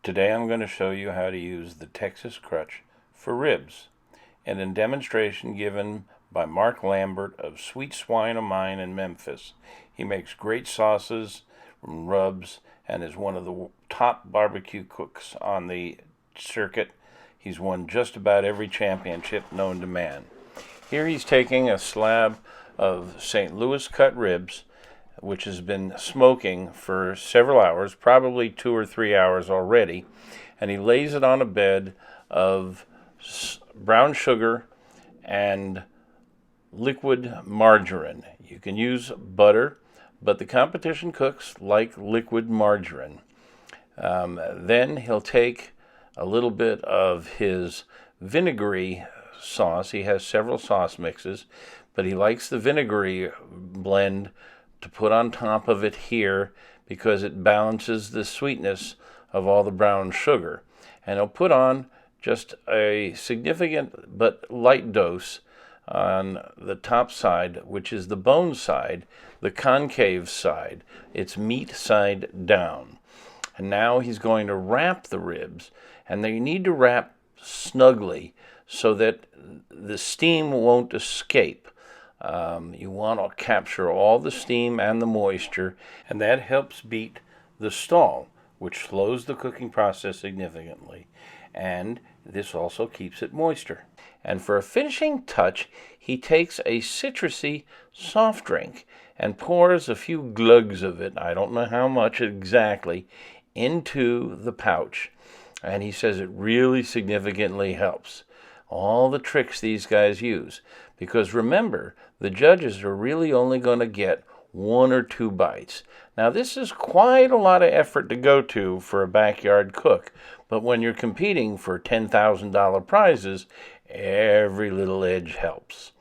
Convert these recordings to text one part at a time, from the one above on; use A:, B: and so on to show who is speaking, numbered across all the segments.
A: Today I'm going to show you how to use the Texas Crutch for ribs, and in demonstration given by Mark Lambert of Sweet Swine of Mine in Memphis. He makes great sauces and rubs and is one of the top barbecue cooks on the circuit. He's won just about every championship known to man. Here he's taking a slab of St. Louis cut ribs, which has been smoking for several hours, probably 2 or 3 hours already, and he lays it on a bed of brown sugar and liquid margarine. You can use butter, but the competition cooks like liquid margarine. Then he'll take a little bit of his vinegary sauce. He has several sauce mixes, but he likes the vinegary blend to put on top of it here because it balances the sweetness of all the brown sugar. And he'll put on just a significant but light dose on the top side, which is the bone side, the concave side. It's meat side down. And now he's going to wrap the ribs, and they need to wrap snugly so that the steam won't escape. You want to capture all the steam and the moisture, and that helps beat the stall, which slows the cooking process significantly, and this also keeps it moister. And for a finishing touch, he takes a citrusy soft drink and pours a few glugs of it, I don't know how much exactly, into the pouch. And he says it really significantly helps. All the tricks these guys use. Because remember, the judges are really only going to get 1 or 2 bites. Now this is quite a lot of effort to go to for a backyard cook, but when you're competing for $10,000 prizes, every little edge helps.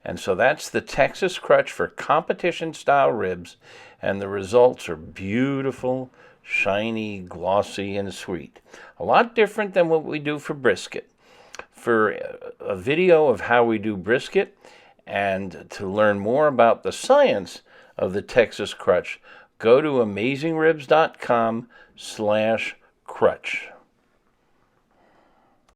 A: And so that's the Texas Crutch for competition style ribs, and the results are beautiful, shiny, glossy, and sweet. A lot different than what we do for brisket. For a video of how we do brisket and to learn more about the science of the Texas Crutch, go to AmazingRibs.com/crutch.